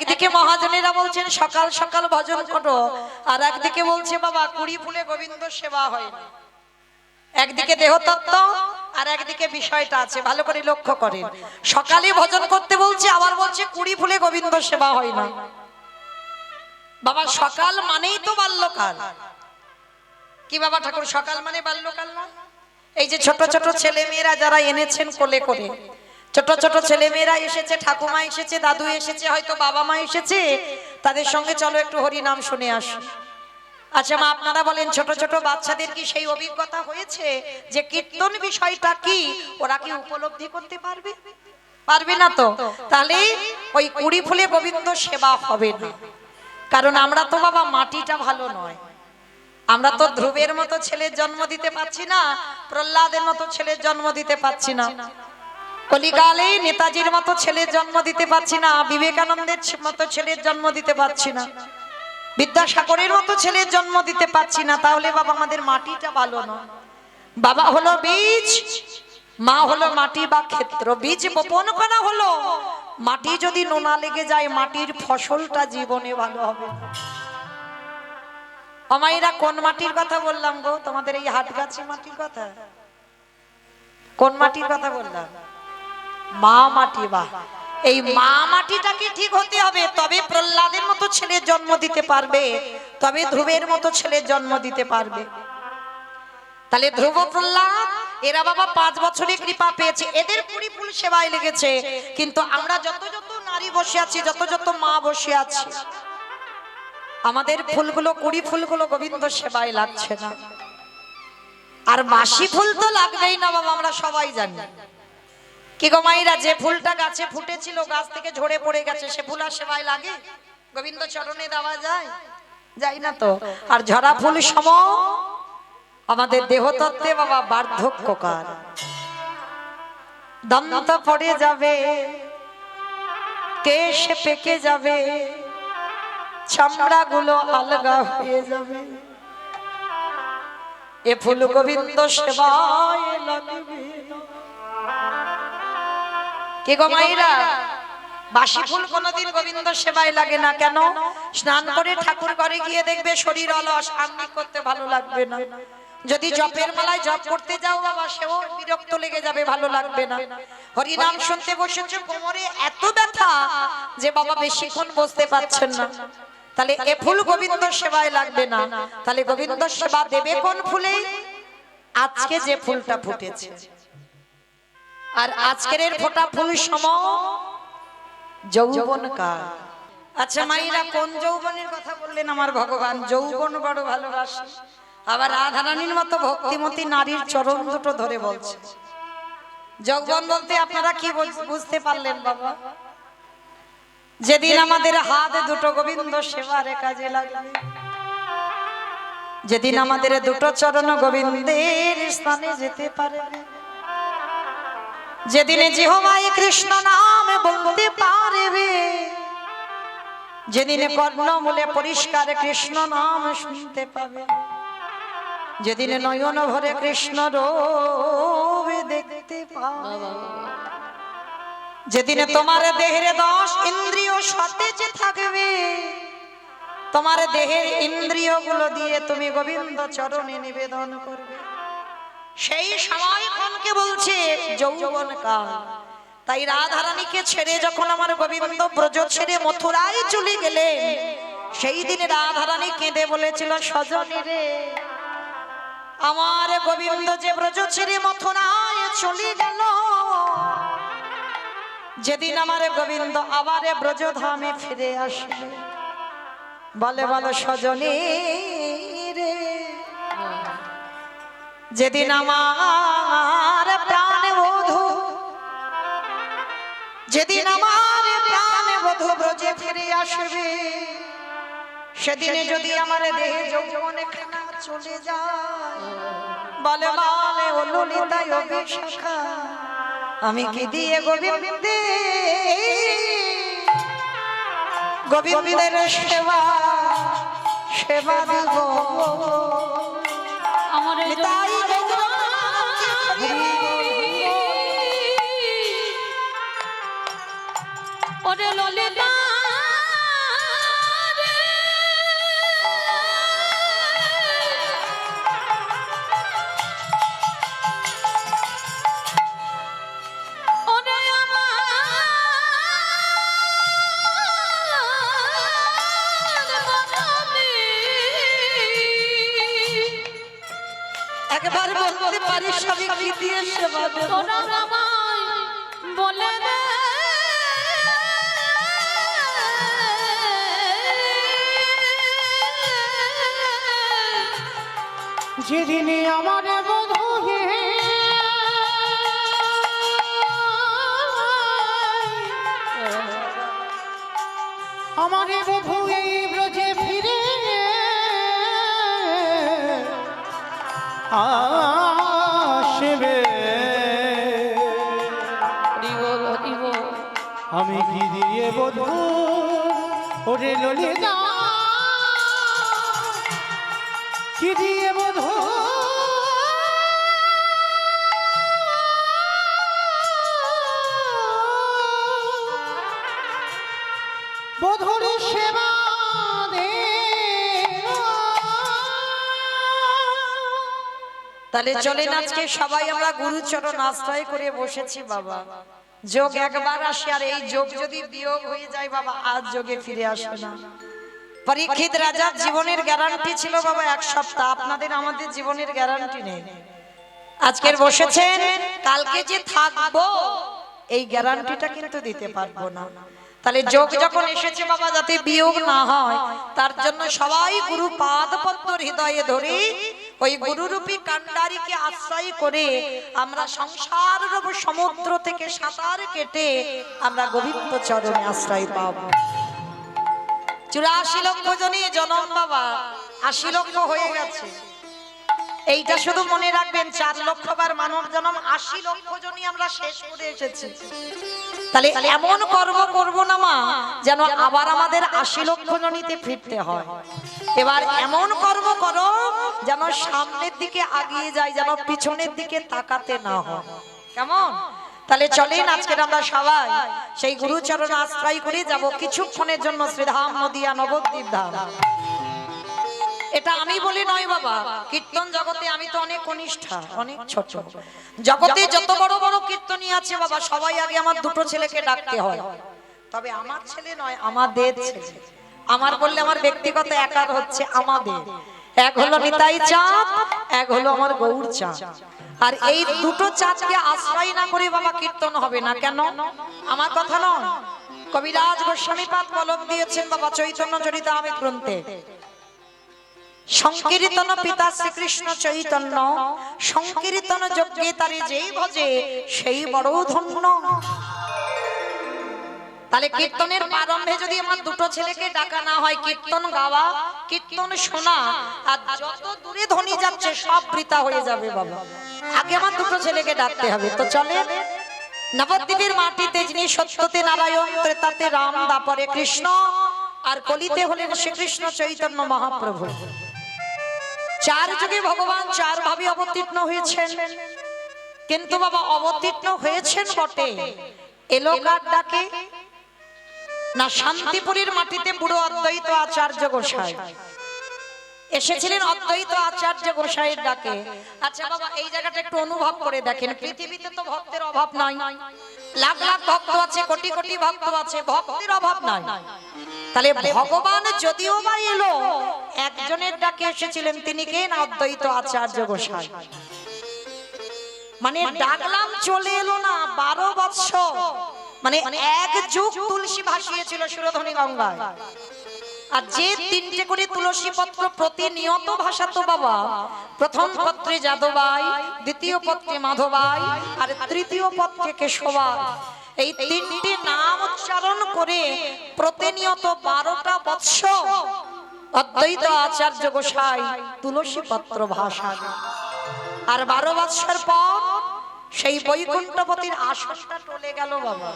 একদিকে মহাজনেরা বলছেন সকাল সকাল ভজন করো, আর একদিকে বলছে বাবা কুড়ি ফুলে গোবিন্দ সেবা হয় না। একদিকে দেহতত্ত্ব আর একদিকে বিষয়টা আছে, ভালো করে লক্ষ্য করেন। সকালে ভজন করতে বলছে, আবার বলছে কুড়ি ফুলে গোবিন্দ সেবা হয় না। বাবা সকাল মানেই তো বাল্যকাল। কি বাবা ঠাকুর, সকাল মানে বাল্যকাল না? এই যে ছোট ছোট ছেলে মেয়েরা যারা এনেছেন কোলে করে, ছোট ছোট ছেলে মেয়েরা এসেছে, ঠাকুমা এসেছে, দাদু এসেছে, হয়তো বাবা মা এসেছে, তাদের সঙ্গে চলো একটু হরি নাম শুনে আসি। আচ্ছা মা, আপনারা বলেন ছোট ছোট বাচ্চাদের কি সেই অভিজ্ঞতা হয়েছে যে কীর্তন বিষয়টা কি ওরা কি উপলব্ধি করতে পারবে? পারবে না তো। তাহলে ওই কুড়ি ফুলে গোবিন্দ সেবা হবে না। কারণ আমরা তো বাবা মাটিটা ভালো নয়, আমরা তো ধ্রুবের মতো ছেলের জন্ম দিতে পারছি না, প্রহ্লাদের মতো ছেলের জন্ম দিতে পারছি না, কলিকালে নেতাজির মতো ছেলের জন্ম দিতে পারছি না, বিবেকানন্দের মতো ছেলের জন্ম দিতে পারছি না, বিদ্যাসাগরের মতো ছেলের জন্ম দিতে পারছি না। তাহলে বাবা আমাদের মাটিটা ভালো নয়। বাবা হলো বীজ, মা হলো মাটি বা ক্ষেত্র। বীজ বপন করা হলো, মাটি যদি নোনা লেগে যায় মাটির ফসলটা জীবনে ভালো হবে না। আমাইরা কোন মাটির কথা বললাম গো? তোমাদের এই হাটগাছি মাটির কথা। কোন মাটির কথা বললাম? মা মাটি। বা এই মা মাটিটাকে ঠিক হতে হবে, তবে প্রহ্লাদের মতো ছেলের জন্ম দিতে পারবে, তবে ধ্রুবের মতো ছেলের জন্ম দিতে পারবে। তাহলে ধ্রুব প্রহ্লাদ এরা বাবা 5 বছরে কৃপা পেয়েছে, এদের কুড়ি ফুল সেবায় লেগেছে। কিন্তু আমরা যত যত নারী বসে আছি, যত যত মা বসে আছি, আমাদের ফুলগুলো কুড়ি ফুলগুলো গোবিন্দ সেবায় লাগছে না। আর বাসি ফুল তো লাগবেই না বাবা, আমরা সবাই জানি। কি গো মাইরা, যে ফুলটা গাছে ফুটেছিল, গাছ থেকে ঝরে পড়ে গেছে, সে ফুল আর সেবায় লাগে? গোবিন্দ চরণে দেওয়া যায়? যাই না তো। আর ঝরা ফুল সম আমাদের দেহতত্ত্বে বাবা বার্ধক্যকার, দন্ত পড়ে যাবে, কেশ পেকে যাবে, চামড়া গুলো আলগা হয়ে যাবে, এ ফুল গোবিন্দ সেবায় লাগবে। কে গো মাইরা, বাসি ফুল কোনদিন গোবিন্দ সেবায় লাগে না। কেন? স্নান করে ঠাকুর ঘরে গিয়ে দেখবে শরীর অলস, আঙ্গিক করতে ভালো লাগবে না। যদি জপের মালায় জপ করতে যাও বাবা, সেও বিরক্ত লেগে যাবে, ভালো লাগবে না। হরি নাম শুনতে বসেছে, কোমরে এত ব্যথা যে বাবা বেশিক্ষণ বসতে পারছেন না। তাহলে এ ফুল গোবিন্দ সেবায় লাগবে না। তাহলে গোবিন্দ সেবা দেবে কোন ফুলে? আজকে যে ফুলটা ফুটেছে, আর আজকের এর ফোটা ফুল সম যৌবন কাল। আচ্ছা মাইরা, কোন যৌবনের কথা বললেন আমার ভগবান? যৌবন বড় ভালোবাসে, আবার রাধারানীর মতো ভক্তিমতী নারীর চরণ দুটো ধরে বলছে। যৌবন বলতে আপনারা কি বুঝতে পারলেন বাবা? যেদিন আমাদের হাত দুটো গোবিন্দ সেবার কাজে লাগবে, যেদিন আমাদের দুটো চরণ গোবিন্দের স্থানে যেতে পারবে, যেদিনে জিহ্বায় কৃষ্ণ নাম বলতে পারবে, যেদিনে কর্ণমূলে পরিষ্কার কৃষ্ণ নাম শুনতে পাবে, যেদিনে নয়ন ভরে কৃষ্ণ রূপ দেখতে পাবে, যেদিনে তোমার দেহের 10 ইন্দ্রিয় সতেজ থাকবে, তোমার দেহের ইন্দ্রিয়গুলো দিয়ে তুমি গোবিন্দ চরণে নিবেদন করবে, সেই সময়ক্ষণকে বলছে যৌবন কাল। তাই রাধারানীকে ছেড়ে যখন আমার গোবিন্দ ব্রজ ছেড়ে মথুরায় চলে গেলেন, সেই দিনে রাধারানী কেঁদে বলেছিল, সজনী রে, আমার গোবিন্দ যে ব্রজ ছেড়ে মথুরায় চলে গেল, যেদিন আমার গোবিন্দ আবার ব্রজধামে ফিরে আসবে, বলে বলো সজনী রে, যেদিন আমার প্রাণ বধূ, যেদিন আমার প্রাণ বধূ ব্রজে ফিরে আসবে, সেদিনে যদি আমার দেহে যৌবনে খানা চলে যায়, বলে বলে ও ললিতা ও বিশাখা, আমি কি দিয়ে গোবিন্দের সেবা সেবা দেব? আমার ওরে ললিতা একবার বলতে পারিস আমি কি দিয়ে সেবা দেব? তোরা আমায় বলে দে যেদিনে আমার বধূ আমার বধূ এই ব্রজে ফিরে আসবে আমি কি দিয়ে বধূ ওরে ললিতা কি দিয়ে বধূ বধূর সেবা দে তাহলে চলেন আজকে সবাই আমরা গুরুচরণ আশ্রয় করে বসেছি বাবা। যোগ একবার আসে, আর এই যোগ যদি বিয়োগ হয়ে যায় বাবা আজ যোগে ফিরে আসে না। পরীক্ষিত রাজার জীবনের গ্যারান্টি ছিল বাবা 1 সপ্তাহ, আপনাদের আমাদের জীবনের গ্যারান্টি নেই। আজকের বসেছেন, কালকে যে থাকবো এই গ্যারান্টিটা কিন্তু দিতে পারবো না। তাহলে যোগ যখন এসেছে বাবা যাতে বিয়োগ না হয় তার জন্য সবাই গুরু পাদ পদ্ম হৃদয়ে ধরে ওই গুরুরূপী কান্ডারিকে আশ্রয় করে আমরা সংসার সমুদ্র থেকে সাঁতার কেটে আমরা গোবিন্দ চরণে আশ্রয় পাব। 84 লক্ষ জনই জনম বাবা, 80 লক্ষ হয়ে গেছে। এইটা শুধু মনে রাখবেন, 4 লক্ষবার মানব জন্ম, 80 লক্ষ জনই আমরা শেষ করে এসেছি। তাহলে এমন কর্ম করব না মা যেন আবার আমাদের 80 লক্ষ জনিতে ফিরতে হয়। এবার এমন কর্ম করো যেন সামনের দিকে আগিয়ে যায়, যেন পিছনের দিকে তাকাতে না হয়। কেমন? তাহলে চলেন আজকে আমরা সবাই সেই গুরুচরণ আশ্রয় করে যাব কিছুক্ষণের জন্য শ্রীধাম নদিয়া নবদ্বীপ ধাম। এটা আমি বলি নয় বাবা, কীর্তন জগতে আমি তো অনেক কনিষ্ঠা, অনেক ছোট। জগতে যত বড় বড় কীর্তনী আছে বাবা সবাই আগে আমার 2টো ছেলেকে ডাকতে হয়। তবে আমার ছেলে নয়, আমাদের ছেলে। আমার বললে আমার ব্যক্তিগত একার হচ্ছে আমাদের। এক হলো নিতাই চাঁদ, এক হলো আমার গৌর চাঁদ। আর এই 2টো চাঁদকে আশ্রয় না করে বাবা কীর্তন হবে না। কেন? আমার কথা নয়, কবিরাজ গোস্বামীপাদ কলম দিয়েছেন বাবা চৈতন্য চরিতামৃত গ্রন্থে। সংকীর্তন পিতা শ্রীকৃষ্ণ চৈতন্য, সংকীর্তন যজ্ঞে তারে যেই ভজে সেই বড় ধন্য। তাহলে কীর্তনের প্রারম্ভে যদি আমার 2টো ছেলেকে ডাকা না হয়, কীর্তন গাওয়া কীর্তন শোনা আর যত দূরে ধ্বনি যাচ্ছে সব বৃথা হয়ে যাবে বাবা। আগে আমার 2টো ছেলেকে ডাকতে হবে। তো চলে নবদ্বীপের মাটিতে যিনি সত্যতে নারায়ণ, ত্রেতাতে রাম, দাপরে কৃষ্ণ, আর কলিতে হলেন শ্রীকৃষ্ণ চৈতন্য মহাপ্রভু। 4 যুগে ভগবান 4 ভাবে অবতীর্ণ হয়েছেন। কিন্তু বাবা অবতীর্ণ হয়েছেন বটে, এলো কার ডাকে? না শান্তিপুরীর মাটিতে বুড়ো অদ্বৈত আচার্য গোসাই এসেছিলেন, অদ্বৈত আচার্য গোসাইয়ের ডাকে। আচ্ছা বাবা এই জায়গাটা একটু অনুভব করে দেখেন, পৃথিবীতে তো ভক্তের অভাব নাই, লাখ লাখ ভক্ত আছে, কোটি কোটি ভক্ত আছে, ভক্তের অভাব নাই। তাহলে ভগবান যদিও বা এলো, একজনের ডাকে এসেছিলেন, তিনি কে? না অদ্বৈত আচার্য গোসাই। মানে ডাকলাম চলে এলো না, 12 বৎসর মানে 1 যুগ তুলসী ভাসিয়েছিল সুরধনী গঙ্গায়। আর যে 3টে করে তুলসী পত্র প্রতিনিয়ত ভাসাতো বাবা, প্রথম পত্রে যাদবাই, দ্বিতীয় পত্রে মাধবাই, আর তৃতীয় পত্রে কেশবাই, এই 3টে নাম উচ্চারণ করে প্রতিনিয়ত 12টা বৎসর অদ্বৈত আচার্য গোসাই তুলসী পত্র ভাষা। আর 12 বৎসর পর সেই বৈকুণ্ঠপতির আসনটা টলে গেল বাবা,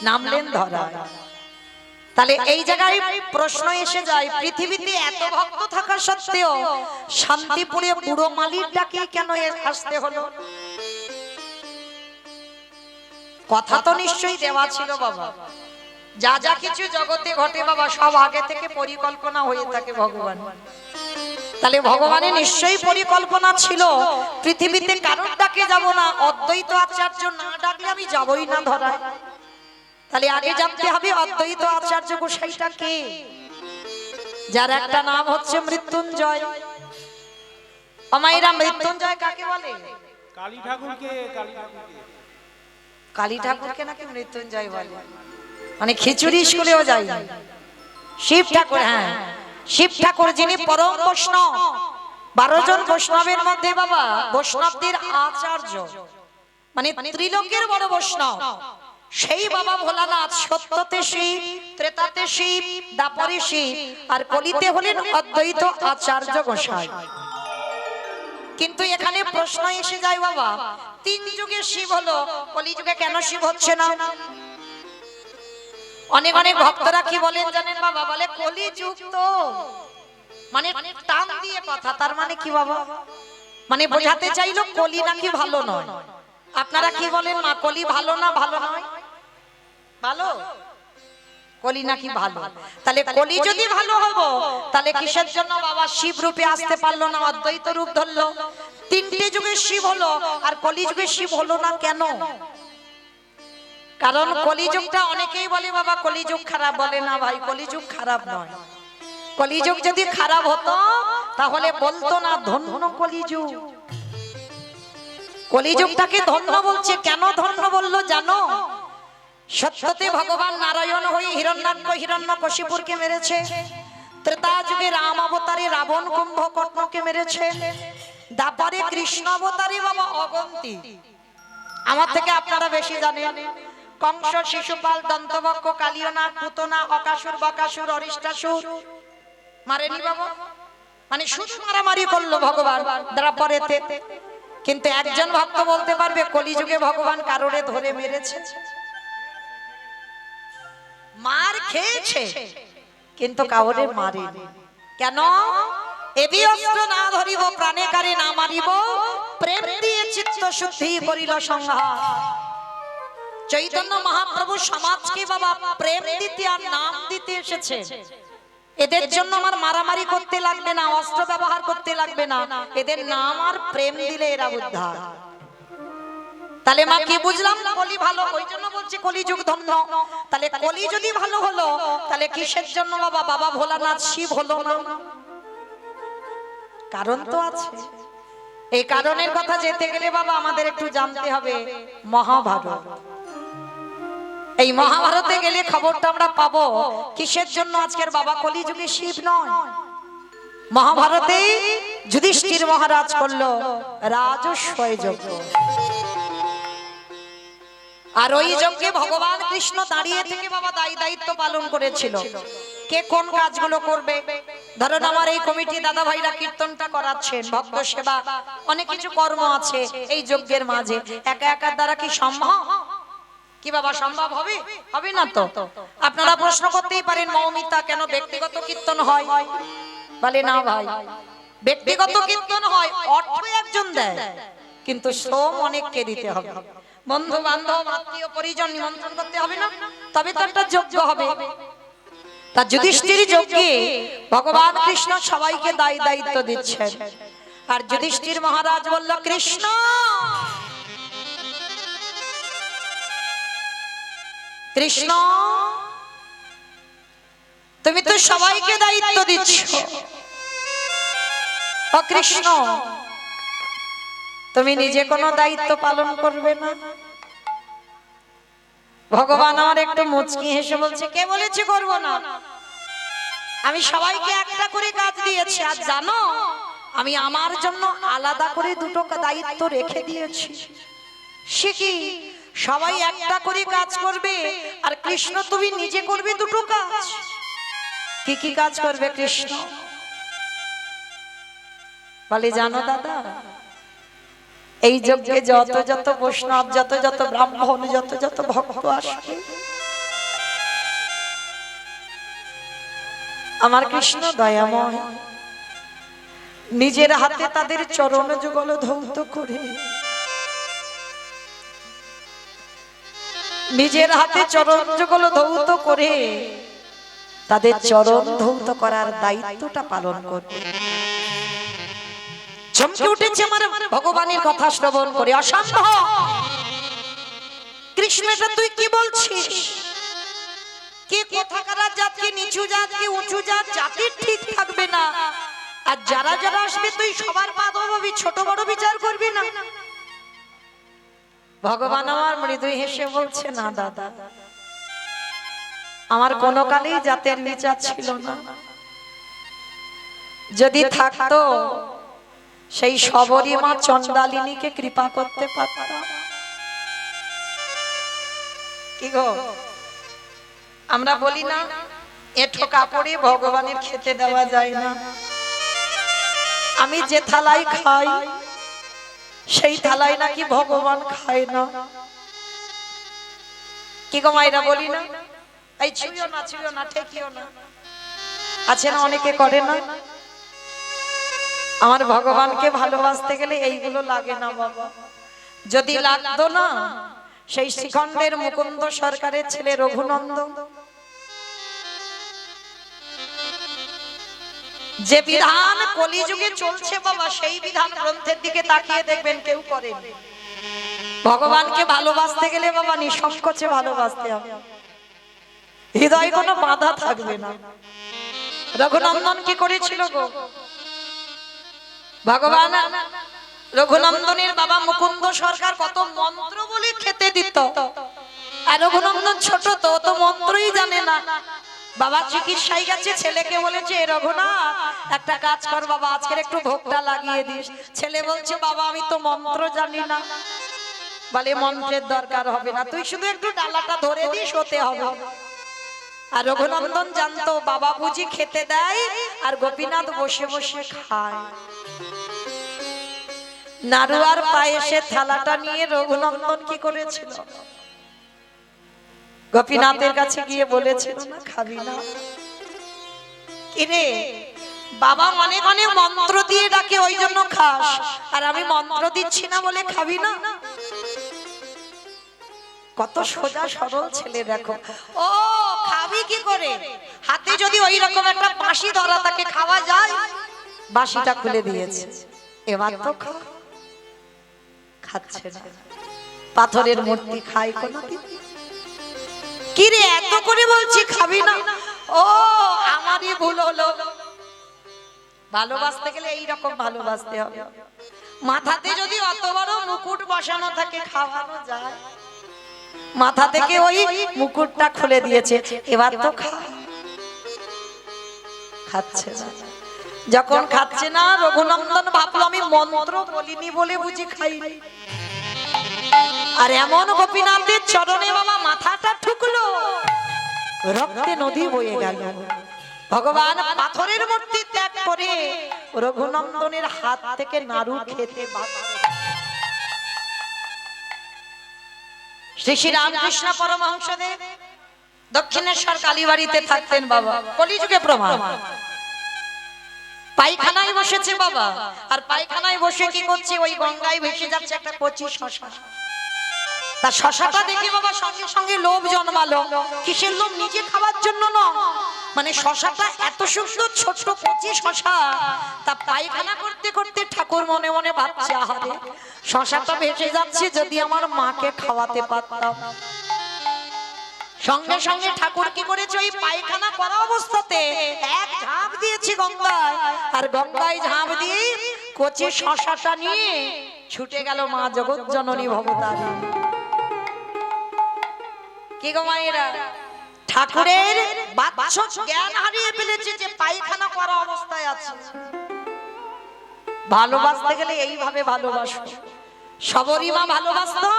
নামলেন ধরা। তাহলে এই জায়গায় প্রশ্ন এসে যায়, পৃথিবীতে এত ভক্ত থাকা সত্ত্বেও শান্তিপুরে বুড়ো মালির ডাকে কেন আসতে হলো? কথা তো নিশ্চয়ই দেওয়া ছিল বাবা। যা যা কিছু জগতে ঘটে বাবা সব আগে থেকে পরিকল্পনা হয়ে থাকে ভগবান। তাহলে ভগবানের নিশ্চয়ই পরিকল্পনা ছিল পৃথিবীতে কারোর ডাকে যাব না, অদ্বৈত আচার্য না ডাকলে আমি যাবই না ধরায়। তাহলে আগে জানতে হবে অদ্বৈত আচার্য গোসাইটা কে, যার একটা নাম হচ্ছে মৃত্যুঞ্জয়। অমাইরা মৃত্যুঞ্জয় কাকে বলে? কালী ঠাকুরকে, কালী ঠাকুরকে। কালী ঠাকুরকে নাকি মৃত্যুঞ্জয় বলে? মানে খিচুড়ি স্কুলেও যাই। শিব ঠাকুর, হ্যাঁ শিব ঠাকুর যিনি পরম বৈষ্ণব, 12 জন বৈষ্ণবের মধ্যে বাবা বৈষ্ণবদের আচার্য, মানে ত্রিলোকের বড় বৈষ্ণব সেই বাবা ভোলানাথ। সত্যতে শিব, ত্রেতাতে শিব, দাপরে শিব, আর কলিতে হলেন অদ্বৈত আচার্য গোসাই। কিন্তু এখানে প্রশ্ন এসে যায় বাবা, 3 যুগে শিব হলো, কলিযুগে কেন শিব হচ্ছে না? অনেক অনেক ভক্তরা কি বলেন জানেন বাবা? বলে কলিযুগ তো, মানে টান দিয়ে কথা। তার মানে কি বাবা? মানে বোঝাতে চাইলো কলি নাকি ভালো নয়। আপনারা কি বলেন মা, কলি ভালো না ভালো নয়? ভালো। কলি নাকি ভালো? তাহলে কলি যদি ভালো হবো, তাহলে কিসের জন্য বাবা শিব রূপে আসতে পারলো না, অদ্বৈত রূপ ধরলো? 3টে যুগে শিব হলো আর কলি যুগে শিব হলো না কেন? কারণ কলিযুগটা অনেকেই বলে বাবা কলিযুগ খারাপ। বলে না ভাই, কলিযুগ খারাপ নয়। কলিযুগ যদি খারাপ হতো তাহলে বলতো না ধন্য কলিযুগ। কলিযুগটাকে ধন্য বলছে। কেন ধন্য বললো জানো? সত্যতে ভগবান নারায়ণ হয়ে হিরণ্যাক্ষ হিরণ্যকশিপুরকে মেরেছে। ত্রেতা যুগে রাম অবতারে রাবণ কুম্ভকর্ণকে মেরেছে। দাপরে কৃষ্ণ অবতারে বাবা অগন্তি, আমার থেকে আপনারা বেশি জানেন। কংস, শিশুপাল, দন্তবক্ষ, কালিয়নাগ, পুতনা, অকাসুর, বকাসুর, অরিষ্টাসুর মারেনি বাবা? মানে শুধু মারামারি করলো ভগবান দ্বাপরেতে। কিন্তু একজন ভক্ত বলতে পারবে কলিযুগে ভগবান কারোরে ধরে মেরেছে? মার খেয়েছে কিন্তু কাউরে মারেনি। কেন? এবি অস্ত্র না ধরিব, প্রাণে কারে না মারিব, প্রেম দিয়ে চিত্ত শুদ্ধি করিল সংহার। চৈতন্য মহাপ্রভু সমাজকে বাবা প্রেম দিতে আর নাম দিতে এসেছে। এদের জন্য আমার মারামারি করতে লাগবে না, অস্ত্র ব্যবহার করতে লাগবে না, এদের নাম আর প্রেম দিলে এরা উদ্ধার। তাহলে মা কি বুঝলাম? কলি ভালো, ওই জন্য বলছি কলিযুগ ধন্য। তাহলে কলি যদি ভালো হলো, তাহলে কিসের জন্য বাবা বাবা ভোলানাথ শিব হলো না? কারণ তো আছে। এই কারণের কথা যেতে গেলে বাবা আমাদের একটু জানতে হবে মহাভারত। এই মহাভারতে গেলে খবরটা আমরা পাবো কিসের জন্য আজকের বাবা কলিযুগে শিব নয়। মহাভারতে যুধিষ্ঠির মহারাজ করলো রাজস্বয় যজ্ঞ, আর ওই যজ্ঞে ভগবান কৃষ্ণ দাঁড়িয়ে থেকে বাবা দায়িত্ব পালন করেছিল কে কোন কাজগুলো করবে। ধরুন আমার এই কমিটি দাদা ভাইরা কীর্তনটা করাচ্ছেন, ভক্ত সেবা, অনেক কিছু কর্ম আছে এই যজ্ঞের মাঝে। একা একার দ্বারা কি সম্ভব? কি বাবা সম্ভব হবে? হবে না তো। আপনারা প্রশ্ন করতেই পারেন মৌমিতা কেন ব্যক্তিগত কীর্তন হয়? বলে না ভাই, ব্যক্তিগত কীর্তন হয়, অর্থ একজন দেয় কিন্তু শ্রম অনেককে দিতে হবে। বন্ধু বান্ধব আত্মীয় পরিজন নিমন্ত্রণ করতে হবে না, তবে তো একটা যজ্ঞ হবে। তা যুধিষ্ঠির যজ্ঞে ভগবান কৃষ্ণ সবাইকে দায়িত্ব দিচ্ছেন। আর যুধিষ্ঠির মহারাজ বলল, কৃষ্ণ কৃষ্ণ তুমি তো সবাইকে দায়িত্ব দিচ্ছ, ও কৃষ্ণ তুমি নিজে কোনো দায়িত্ব পালন করবে না? ভগবান আমার একটু মুচকি হেসে বলছে, কে বলেছে করব না? আমি সবাইকে একটা করে কাজ দিয়েছি, আর জানো আমি আমার জন্য আলাদা করে 2টো দায়িত্ব রেখে দিয়েছি। সে কি? সবাই একটা করে কাজ করবে আর কৃষ্ণ তুমি নিজে করবে 2টো কাজ। কি কি কাজ করবে কৃষ্ণ? বলে জানো দাদা, এই যজ্ঞে যত যত বৈষ্ণব, যত যত ব্রাহ্মণ, যত যত ভক্ত আসবে, আমার কৃষ্ণ দয়াময় নিজের হাতে তাদের চরণ যুগল ধৌত করে, নিজের হাতে চরণ যুগল ধৌত করে তাদের চরণ ধৌত করার দায়িত্বটা পালন করবে। চমকে উঠেছে আমার ভগবানের কথা শ্রবণ করে। অসম্ভব! কৃষ্ণ এটা তুই কি বলছিস? কে কোথাকার জাত, কে নিচু জাত, কে উঁচু জাত, জাতির ঠিক থাকবে না, আর যারা যারা আসবে তুই সবার পা ধোবি, ছোট বড় বিচার করবি না। ভগবান আমার মৃদু হেসে বলছে, না দাদা, আমার কোনো কালেই জাতের বিচার ছিল না। যদি থাকতো সেই সবরী মা চন্ডালিনীকে কৃপা করতে পারতাম। কি গো, আমরা বলি না এঁঠো কাপড়ে ভগবানের খেতে দেওয়া যায় না। আমি যে থালায় খাই সেই থালায় নাকি ভগবান খায় না। কি গো মায়েরা বলি না, এই ছুঁয়ো না, ছুঁয়ো না, ঠেকিও না। আছে না অনেকে করে না। আমার ভগবানকে ভালোবাসতে গেলে এইগুলো লাগে না বাবা। যদি লাগতো না, সেই শ্রীখণ্ডের মুকুন্দ সরকারের ছেলে রঘুনন্দন যে বিধান কলিযুগে চলছে বাবা, সেই বিধান গ্রন্থের দিকে তাকিয়ে দেখবেন কেউ করেনি। ভগবানকে ভালোবাসতে গেলে বাবা নিঃসংকোচে ভালোবাসতে হবে, হৃদয়ে কোনো বাধা থাকবে না। রঘুনন্দন কি করেছিল গো? ভগবান রঘুনন্দনের বাবা মুকুন্দ সরকার কত মন্ত্র বলে খেতে দিত, আর রঘুনন্দন ছোট তো, তো মন্ত্রই জানে না। বাবা চিকিৎসায় গেছে, ছেলেকে বলেছে, রঘুনাথ একটা কাজ কর বাবা, আজকের একটু ভোগটা লাগিয়ে দিস। ছেলে বলছে, বাবা আমি তো মন্ত্র জানি না। বলে মন্ত্রের দরকার হবে না, তুই শুধু একটু ডালাটা ধরে দিস, হতে হবে। আর রঘুনন্দন জানতো বাবা বুঝি খেতে দেয় আর গোপীনাথ বসে বসে খায়। নাড়ুয়ার পায়েসে থালাটা নিয়ে রঘুনন্দন কি করেছিল? গোপীনাথের কাছে গিয়ে বলেছিল, না খাবি না? কিরে বাবা অনেক অনেক মন্ত্র দিয়ে ডাকে, ওই জন্য খাস, আর আমি মন্ত্র দিচ্ছি না বলে খাবি না? কত সোজা সরল ছেলে দেখো। ও খাবি কি করে? হাতে যদি ওই রকম একটা বাঁশি ধরা তাকে খাওয়া যায়, বাঁশিটা খুলে দিয়েছে, এবার তো খাচ্ছে না। পাথরের মূর্তি খায় কোনদিন? কি রে এত করে বলছি খাবি না? ও আমারই ভুল হলো। ভালোবাসতে গেলে এইরকম ভালোবাসতে হবে। মাথাতে যদি অত বড় মুকুট বসানো থাকে খাওয়ানো যায়, মাথা থেকে ওই মুকুটটা খুলে দিয়েছে, এবার তো খাচ্ছে না। যখন খাচ্ছে না, রঘুনন্দন ভাবলো আমি মন্ত্র বলিনি বলে বুঝি খাইনি। আর এমন গোপীনাথের চরণে বাবা মাথাটা ঠুকলো, রক্তে নদী বয়ে গেল। ভগবান পাথরের মূর্তি ত্যাগ করে রঘুনন্দনের হাত থেকে নাড়ু খেতে বাধ্য। শ্রী শ্রী রামকৃষ্ণ পরমহংসদেব দক্ষিণেশ্বর কালীবাড়িতে থাকতেন বাবা, কলিযুগে প্রমাণ। পায়খানায় বসেছে বাবা, আর পায়খানায় বসে কি করছে? ওই গঙ্গায় ভেসে যাচ্ছে একটা কচি শশা। তার শশাটা দেখে বাবা সঙ্গে সঙ্গে লোভ জন্মালো। কিসের লোভ? নিজে খাওয়ার জন্য না, মানে শশাটা এত সুন্দর ছোট্ট কচি শশা। তা পায়খানা করতে করতে ঠাকুর মনে মনে ভাবছে, আহারে শশাটা ভেসে যাচ্ছে, যদি আমার মাকে খাওয়াতে পারতাম। সঙ্গে সঙ্গে ঠাকুর কি করেছে? ওই পায়খানা করা অবস্থাতে এক ঝাঁপ দিয়েছে গঙ্গায়, আর গঙ্গায় ঝাঁপ দিয়ে কচি শশাটা নিয়ে ছুটে গেল মা জগৎ জননী ভবতারিণী। কি গো মায়েরা, ঠাকুরের বাৎসরিক জ্ঞান হারিয়ে ফেলেছে যে পায়খানা করা অবস্থায় আছে। ভালোবাসতে গেলে এইভাবে ভালোবাসো। সবরী মা ভালোবাসতো,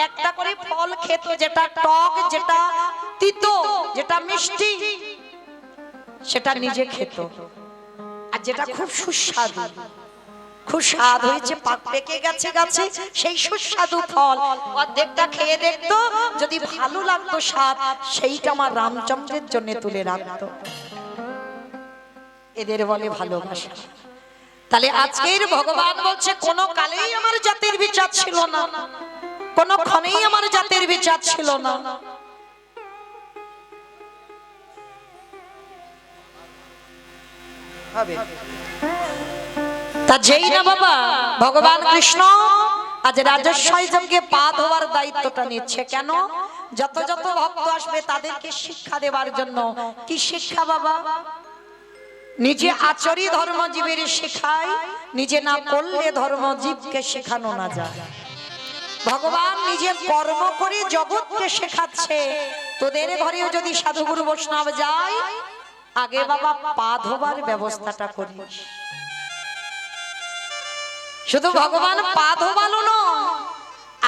একটা করে ফল খেত, যেটা টক, যেটা তিতো, যেটা মিষ্টি, সেটা নিজে খেত। আর যেটা খুব সুস্বাদু, খুব স্বাদ হয়েছে, পেকে গেছে গাছে, সেই সুস্বাদু ফল অর্ধেকটা খেয়ে দেখতো, যদি ভালো লাগতো স্বাদ, সেইটা আমার রামচন্দ্রের জন্য তুলে রাখতো। এদের বলে ভালোবাসা। তাহলে আজকের ভগবান বলছে, কোন কালেই আমার জাতির বিচার ছিল না, কোন ক্ষণেই আমার জাতির বিচার ছিল না। তা যেই না বাবা ভগবান কৃষ্ণ আজ রাজস্বয় যজ্ঞে পা ধোয়ার দায়িত্বটা নিচ্ছে। কেন? যত যত ভক্ত আসবে তাদেরকে শিক্ষা দেওয়ার জন্য। কি শিক্ষা বাবা? নিজে আচরি ধর্মজীবের শেখায়, নিজে না করলে ধর্মজীবকে শেখানো না যায়। ভগবান নিজে কর্ম করে জগৎকে শেখাচ্ছে। তোদের ঘরেও যদি সাধুগুরু বৈষ্ণব যায়, আগে বাবা পা ধোবার ব্যবস্থাটা করিস। শুধু ভগবান পা ধোবালো নয়,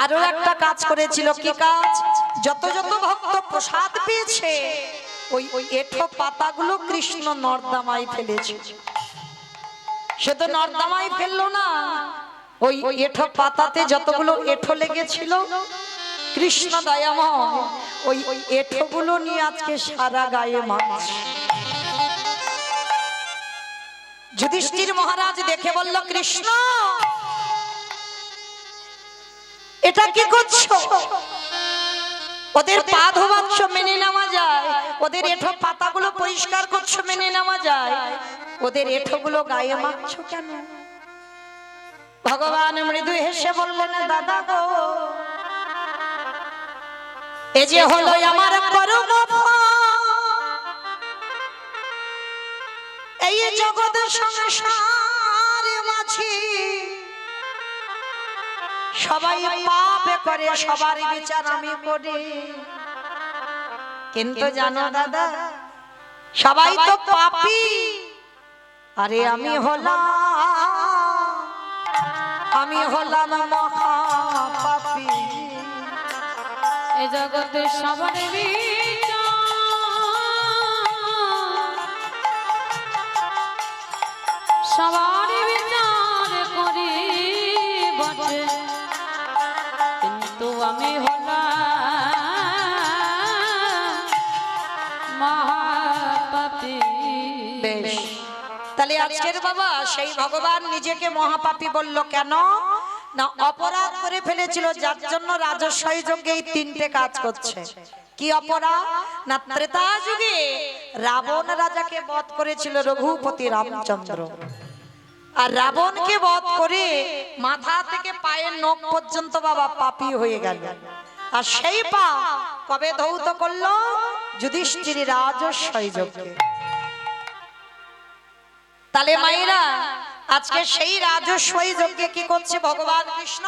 আরো একটা কাজ করেছিল। কি কাজ? যত যত ভক্ত প্রসাদ পেয়েছে ওই এঁঠো পাতাগুলো কৃষ্ণ নর্দমায় ফেলেছে। সে তো নর্দমায় ফেললো না, ওই এঁঠো পাতাতে যতগুলো এঁঠো লেগেছিল কৃষ্ণ দয়াময় ওই এঁঠোগুলো নিয়ে আজকে সারা গায়ে মাখছে। যুধিষ্ঠির মহারাজ দেখে বলল, কৃষ্ণ এটা কি করছো? ওদের পা ধোবাচ্ছ, মেনে নেওয়া যায়। ওদের এঁঠো পাতাগুলো পরিষ্কার করছো, মেনে নেওয়া যায়। ওদের এঁঠোগুলো গায়ে মাখছো কেন? ভগবান মৃদু হেসে বললেন, দাদা গো, এ যে হলো আমার কর্ম, এই জগৎ সংসার মাঝে সবাই পাপ করে, সবার বিচার আমি করি। কিন্তু জানো দাদা, সবাই তো পাপী, আরে আমি হলাম মহাপাপী। এ জগতে সবার বিচার, সবার বিচার করি বটে, কিন্তু আমি হলাম মহাপাপী। বেশ, তাহলে আজকের বাবা সেই ভগবান নিজেকে মহাপাপী বলল কেন? না, অপরাধ করে ফেলেছিল, যার জন্য রাজস্বী যজ্ঞে এই তিনটে কাজ করছে। কি অপরাধ? না, ত্রেতা যুগে রাবণ রাজাকে বধ করেছিল রঘুপতি রামচন্দ্র। আর রাবণকে বধ করে মাথা থেকে পায়ের নখ পর্যন্ত বাবা পাপী হয়ে গেল। আর সেই পাপ কবে ধৌত করলো? যুধিষ্ঠির রাজস্বী যজ্ঞে। তাহলে মায়েরা, আজকে সেই রাজস্বী যজ্ঞে কি করছে ভগবান কৃষ্ণ?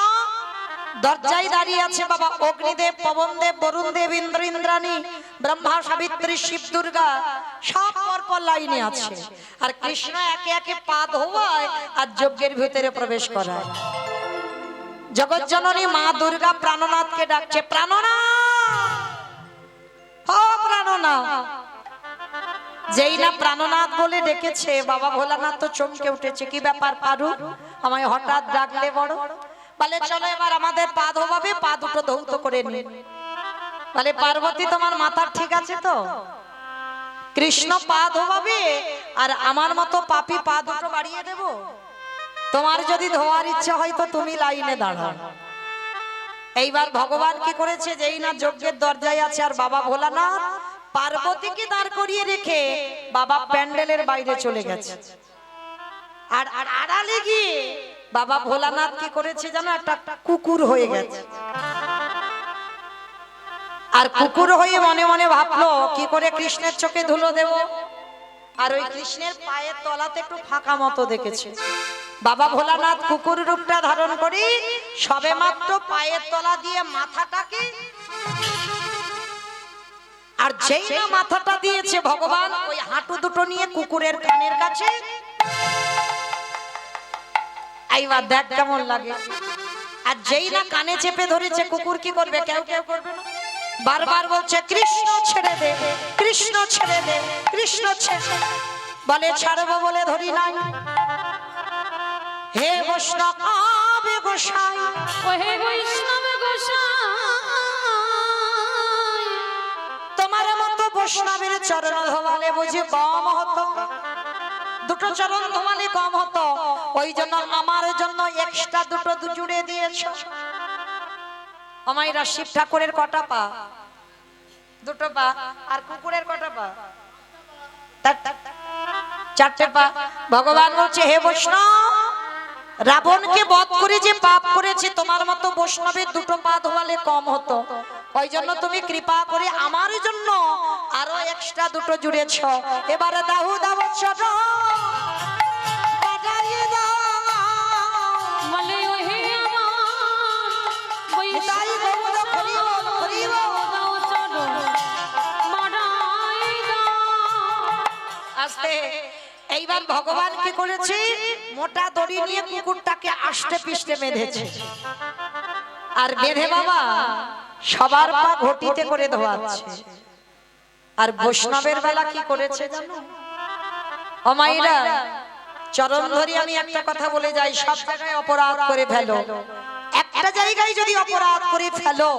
দরজায় দাঁড়িয়ে আছে বাবা অগ্নিদেব, পবনদেব, বরুণদেব, ইন্দ্র, ইন্দ্রাণী, ব্রহ্মা, সাবিত্রী, শিব, দুর্গা সব পরপর লাইনে আছে। আর কৃষ্ণ একে একে পা ধোয়ায় আর যজ্ঞের ভিতরে প্রবেশ করায়। জগৎ জননী মা দুর্গা প্রাণনাথকে ডাকছে, প্রাণনাথ, ও প্রাণনাথ। যেই না প্রাণনাথ বলে ডেকেছে, বাবা ভোলানাথ তো চমকে উঠেছে। কি ব্যাপার পারু, আমায় হঠাৎ ডাকলে বড়? বলে চলো এবার আমাদের পা ধোবাবে, পা দুটো ধৌত করে নি। বলে পার্বতী, তোমার মাথা ঠিক আছে তো? কৃষ্ণ পা ধোবাবে আর আমার মতো পাপী পা দুটো বাড়িয়ে দেব? তোমার যদি ধোয়ার ইচ্ছা হয় তো তুমি লাইনে দাঁড়াও। এইবার ভগবান কি করেছে? যেই না যজ্ঞের দরজায় আছে আর বাবা ভোলানাথ পার্বতীকে দাঁড় করিয়ে রেখে বাবা প্যান্ডেলের বাইরে চলে গেছে। আর আড়ালে গিয়ে বাবা ভোলানাথ কি করেছে জানো? একটা কুকুর হয়ে গেছে। আর কুকুর হয়ে মনে মনে ভাবলো কি করে কৃষ্ণের চোখে ধুলো দেব। আর ওই কৃষ্ণের পায়ের তলাতে একটু ফাঁকা মতো দেখেছে। বাবা ভোলানাথ কুকুর রূপটা ধারণ করি সবে মাত্র পায়ের তলা দিয়ে মাথাটাকে, আর যেই না মাথাটা দিয়েছে ভগবান ওই হাঁটু দুটো নিয়ে কুকুরের কানের কাছে। এইবার দেখ কেমন লাগে। আর যেই না কানে চেপে ধরেছে, কুকুর কি করবে? কেউ কেউ করবে না, বারবার বলছে কৃষ্ণ ছেড়ে দে, কৃষ্ণ ছেড়ে দে, কৃষ্ণ ছেড়ে। বলে ছাড়বো বলে ধরি নাই। হে বৈষ্ণব গোসাই, ও হে বৈষ্ণব গোসাই, তোমার মতো বৈষ্ণবের চরণ ধোয়ালে বুঝি কম হতো? দুটো চরণ ধোয়ালে কম হতো, ওই জন্য আমার জন্য এক্সট্রা দুটো জুড়ে দিয়েছো। আমাইরা শিব ঠাকুরের কটা পা? দুটো পা। আর কুকুরের কটা পা? চারটে পা। ভগবান বলছে হে বৈষ্ণব, রাবণকে বধ করে যে পাপ করেছে তোমার মতো বৈষ্ণবের দুটো পা ধোয়ালে কম হতো। ওই জন্য তুমি কৃপা করে আমার জন্য আরো এক্সট্রা দুটো জুড়েছ। এবারে দাহু দাও ছোট বাজারিয়ে দাও। বলে ওহে আমার তাই গৌর করিব করিব। দাও চরণ বাড়াই দাও। আস্তে এইবার ভগবান কি করেছে, মোটা দড়ি নিয়ে কুকুরটাকে আষ্টে পিষ্টে বেঁধেছে। আর বেঁধে বাবা সবার পা ঘটিতে করে ধোয়াচ্ছে। আর বৈষ্ণবের বেলা কি করেছে জানো? ও মাইরা, চরণ ধরি আমি একটা কথা বলে যাই, সব জায়গায় অপরাধ করে ফেলো, একটা জায়গায় যদি অপরাধ করে ফেলো,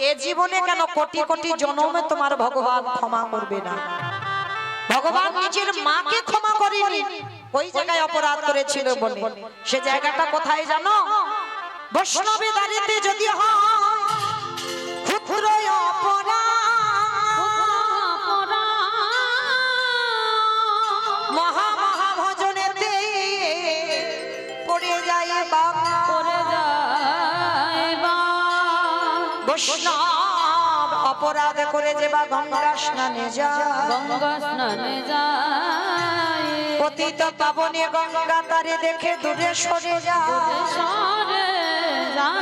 এ জীবনে কেন কোটি কোটি জন্মে তোমার ভগবান ক্ষমা করবে না। ভগবান নিজের মাকে ক্ষমা করেনি, ওই জায়গায় অপরাধ করেছিল বলে। সে জায়গাটা কোথায় জানো? বৈষ্ণবে দাঁড়িতে যদি হয় ক্ষুদ্র অপরাধ, মহা মহা ভজনেতে পড়ে যায় বাবা। বৈষ্ণব অপরাধ করে যে বা গঙ্গা স্নানে যায়, গঙ্গা স্নানে যায়, পতিত পাবনে গঙ্গা তারে দেখে দূরে সরে যায়। সরে যায়।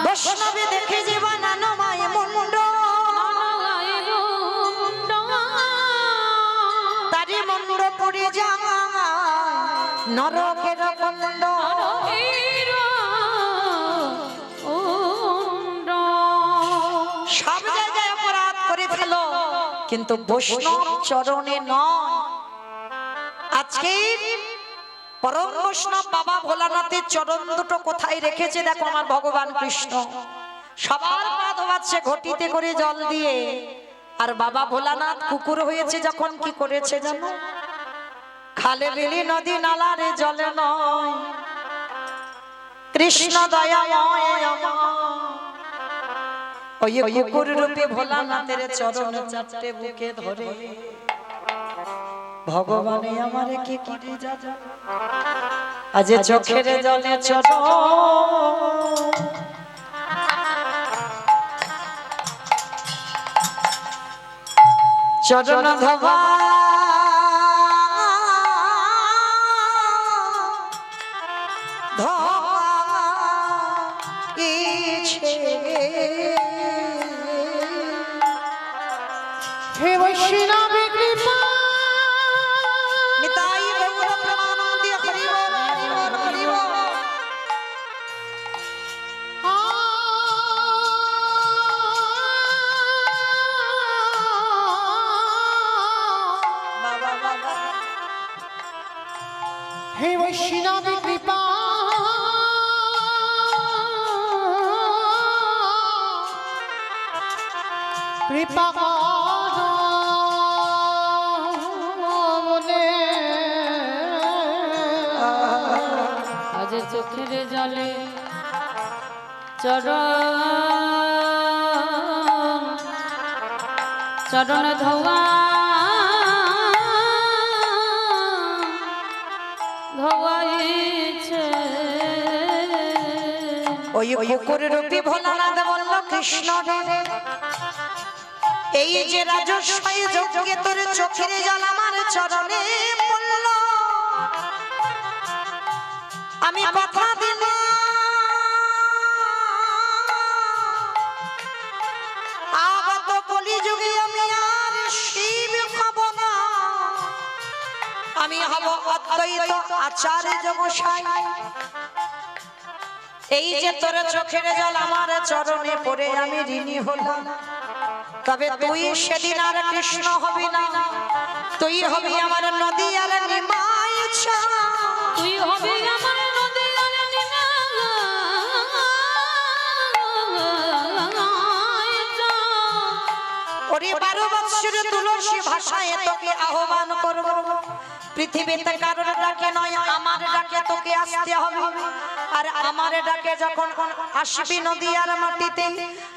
বৈষ্ণবে দেখে যে বানানো মায়ে মুন্ড, তারে মুন্ড পড়ে যায় নরকের কুণ্ড। সব জায়গায় অপরাধ করে ফেলো, কিন্তু বৈষ্ণব চরণে নয়। আজকে পরম বৈষ্ণব বাবা ভোলানাথের চরণ দুটো কোথায় রেখেছে দেখো আমার ভগবান কৃষ্ণ। সবার পা ধোয়াচ্ছে ঘটিতে করে জল দিয়ে। আর বাবা ভোলানাথ কুকুর হয়েছে যখন কি করেছে জানো? খালে বিলি নদী নালারে জলে নয়, কৃষ্ণ দয়াময় আমার। ওই কুকুর রূপে ভোলানাথের চরণ চারটে বুকে ধরে ভগবানে আমারে কি করে যাবে, আজ চোখের জলে চরণ চরণ ধোবা হে বৈষ্ণবী কৃপা নিতাই গৌর প্রেমানন্দে হরি বল হরি বল হরি বল। বাবা বাবা হে বৈষ্ণবী কৃপা কৃপা করো বলে আজ চোখের জলে চরণ চরণ ধোয়া ধোয়াইছে। ওই কুকুর রূপী ভোলানাথ বলল কৃষ্ণ রে, এই যে রাজস্বই যজ্ঞে তোর চোখের জল আমার চরণে পড়ল, আমি কথা দিলাম আগত কলিযুগে আমি আর শিব হব না, আমি হব অদ্বৈত আচার্য গোসাই। এই যে তোর চোখের জল আমার চরণে পড়ে আমি ঋণী হলাম, তবে তুই সেদিন আর কৃষ্ণ হবি না, তুই হবি আমার নদী আর নিমাই ছাড়া। তুই হবি আমার নদী আর নিমাই ছাড়া। ওরে 12 বৎসর তুলসী ভাষায় তোকে আহ্বান করব, পৃথিবীতে কারোর ডাকে নয় আমার ডাকে তোকে আসতে হবে। আর আমার ডাকে যখন আসবি নদিয়ার মাটিতে,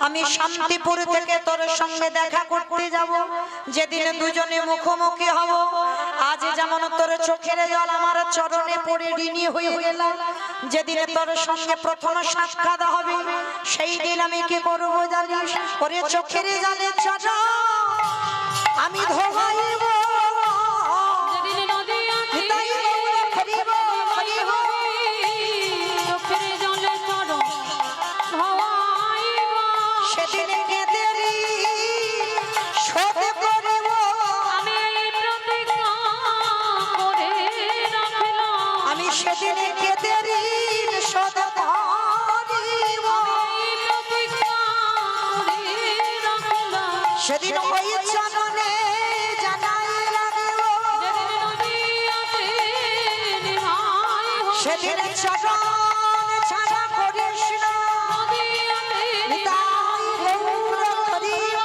আমি শান্তিপুর থেকে তোর সঙ্গে দেখা করতে যাব, যেদিন দুজনে মুখোমুখি হব। আজ যেমন তোর চোখের জল আমার চরণে পড়ে ঋণী হয়ে গেলাম, যেদিন তোর সঙ্গে প্রথম সাক্ষাৎ হবে সেই দিন আমি কি করবো জানিস? ওরে চোখের জালে চাচা আমি ধোয়াইব যেদিন নদী আছে নিতাই গৌর হরিব হরিব। চোখের জলে চরণ ধোয়াইব। সেদিন কেঁদেরি শোধ করিব আমি এই প্রতিজ্ঞা করে রাখলাম। আমি সেদিন কেঁদেরি শোধ করিব এই প্রতিজ্ঞা করে রাখলাম। সেদিন ওই চরণে জানাই লাগিব যেদিন নদী আছে নিমাই হবে। সেদিন চরণ ছাড়া করিস না নদী আছে নিতাই গৌর হরিব।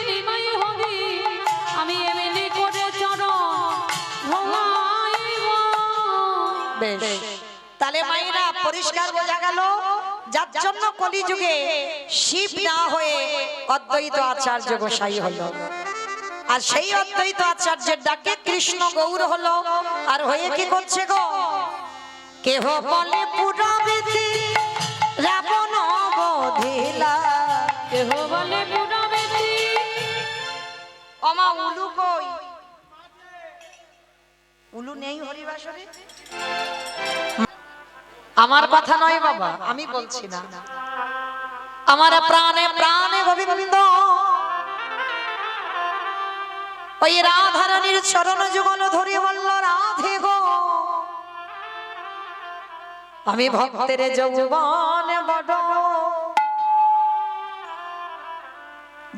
নিমাই হবে। আমি এমনি করে চরণ ধোয়াইব। বেশ, তাহলে মায়েরা পরিষ্কার বোঝা গেল যার জন্য কলিযুগে শিব না হয়ে অদ্বৈত আচার্য গোসাই হলো, আর সেই অদ্বৈত আচার্যের ডাকে কৃষ্ণ গৌর হলো। আর হয়ে কি করছে গো? কেহ বলে পুরাবিতি রাবণ বধিলা। কেহ বলে পুরবেদী। অমা উলু কই? উলু নেই হরিবাসরে? আমার কথা নয় বাবা, আমি বলছি না। আমার প্রাণে প্রাণে গোবিন্দ ওই রাধারানীর চরণ যুগল ধরে বলল, রাধে গো আমি ভক্তের যৌবনে বড়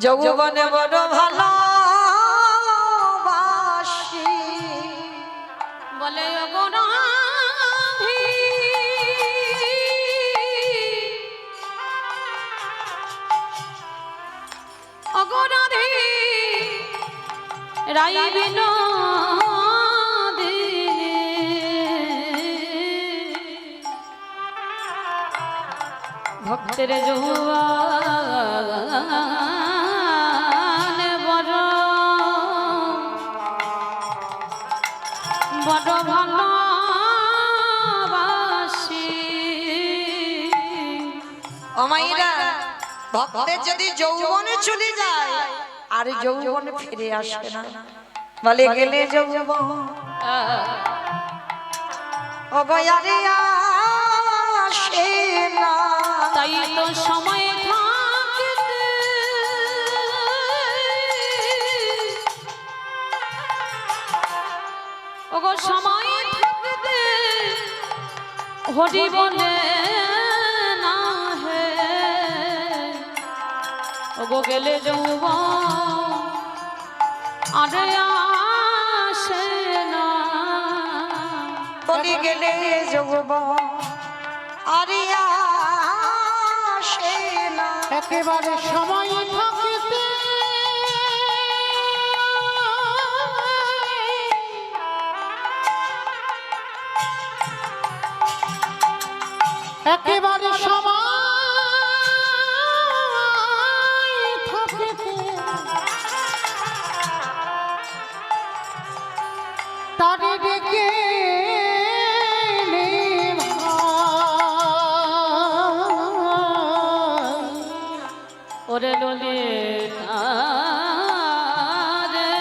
যৌবনে বড় ভালোবাসি। বলে ওগো রাধি। ওগো রাধি। রাই বিনোদিনী। ভক্তের যৌবন বড় বড় ভালোবাসি। অমাইরা ভক্তের যদি যৌবনে চলে যায় আর যৌবন ফিরে আসে না, বলে গেলে যৌবন অগয়ারে আসে না। তাই তো সময় থাকতে ওগো সময় থাকতে হরি বলে না হে। ওগো গেলে যৌবন আরে আসে না। বলি গেলে যৌবন আরে আসে না। একেবারে সময় থাকিতে একেবারে সময় থাকিতে তারে ডেকে ওরে ললিতা রে।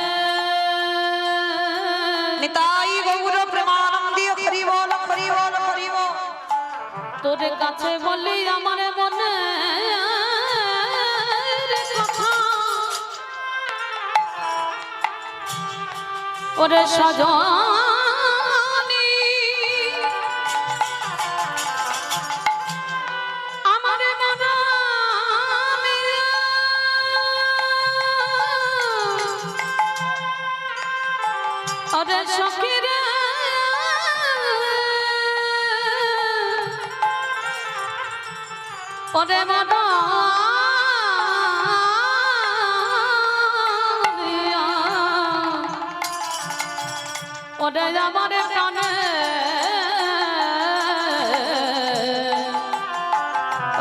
নিতাই গৌর প্রেমানন্দী হরি বল হরি বল হরি বল। তোর কাছে বলি আমার মনে কথা। ওরে সজনী আমার মনে ওরে সখী রে। ওরে মনা ওরে আমার প্রাণে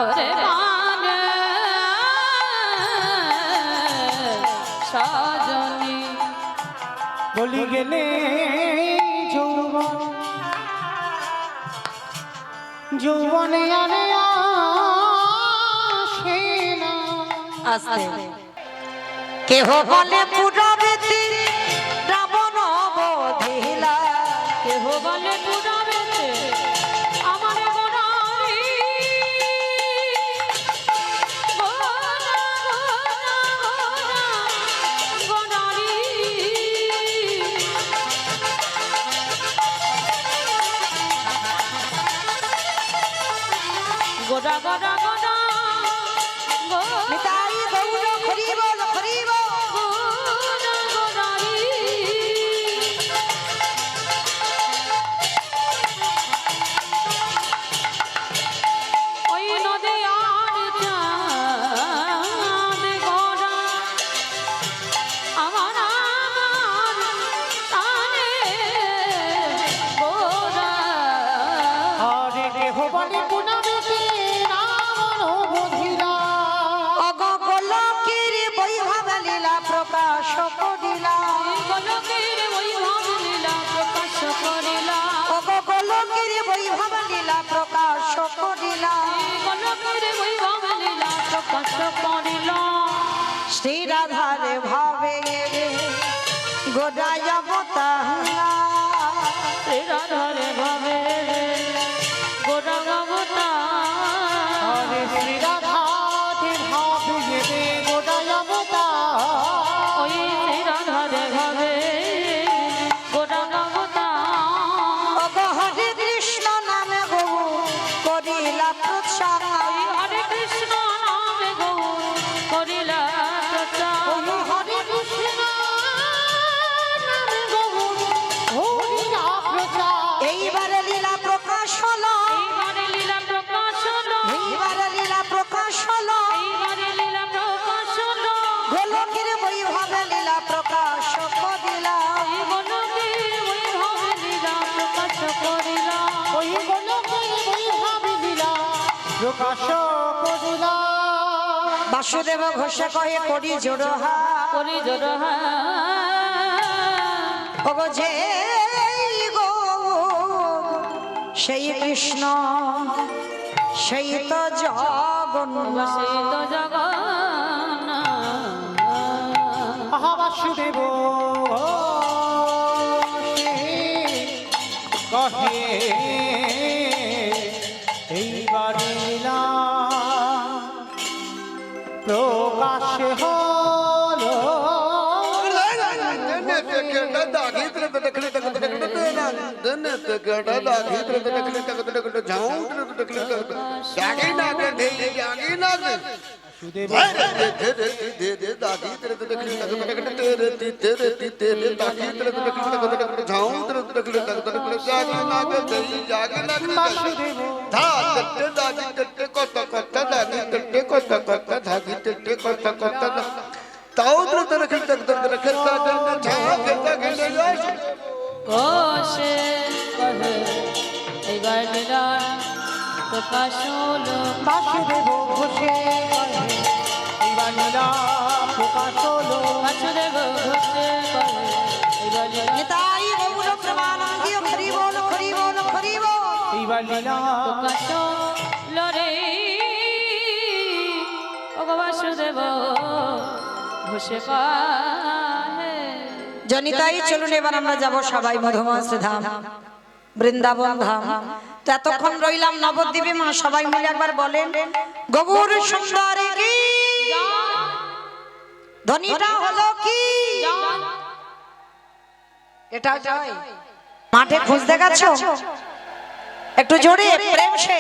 ওরে প্রাণে সজনী। বলি গেলে যৌবন যৌবনে আরে আসে না। আস্তে কেহ বলে পুরবীতি রাবণ বধিলা, কেহ বলে পুরাবেতে আমার গোড়ারি গোড়ারি গোড়া গোড়া গোড়া নিতাই গৌর হরি বল হরি বল। গোড়া গোড়ারি ওই নদী আর চাঁদ গোড়া আমার তানে গোড়া আরে কেহ বলে পুনবেতে রাবণ বধিরা। অগ গোলকের বৈভব লীলা প্রকাশ করিলা, গোলকের বৈভব লীলা প্রকাশ করিলা অগ গোলকের বৈভব লীলা প্রকাশ করিলা। গোলকের বৈভব লীলা প্রকাশ করিলা শ্রী রাধার ভাবে গোদায় অবতারা, রাধারে ভাবে গোড়া গাবতা আরে শ্রী রাধাতে ভাবে যেতে গোটায় অবতার। ওই রাধারে ভাবে গোড়া গাবতা অগ হরে কৃষ্ণ নামে গো করিলা প্রচার, হরে কৃষ্ণ নামে গো করিলা প্রচার হরে কৃষ্ণ নামে গৌর হরিলা প্রচার। এইবারে লীলা প্রকাশ হলো, এইবারে লীলা প্রকাশ হলো এইবারে লীলা প্রকাশ হলো, এইবারে লীলা প্রকাশ হলো গোলকের বৈভবে লীলা প্রকাশ করিলা। এই গোলকের বৈভব লীলা প্রকাশ করিলা ওই গোলকের বৈভব লীলা প্রকাশ করিলা। বাসুদেব ঘোষে কয়ে করি জোড়হা, করি জোড়হা ওগো যে গো সেই কৃষ্ণ সেই তো জগন্নাথ। সেই তো জগন্নাথ আহা বাসুদেব কহে এইবার লীলা প্রকাশ হলো। বাসুদেব বাসুদেব কোষে কহে এইবার লীলা প্রকাশ হলো বাসুদেব ঘোষে কহে এইবার লীলা প্রকাশ হলো। বাসুদেব ঘোষে কহে এইবার লীলা নিতাই গৌর প্রেমানন্দী হরি বল হরি বল হরি বল। এইবার লীলা প্রকাশ হলো রে ও গো বাসুদেব ঘোষে কহে জনিতাই চলুন এবার আমরা যাব সবাই মধুমাস ধাম বৃন্দাবন ধাম। তো এতক্ষণ রইলাম নবদ্বীপে, মা সবাই মিলে একবার বলেন গৌর সুন্দরী কি ধ্বনিটা হলো কি? এটা মাঠে খুঁজতে গেছো একটু জোরে প্রেম সে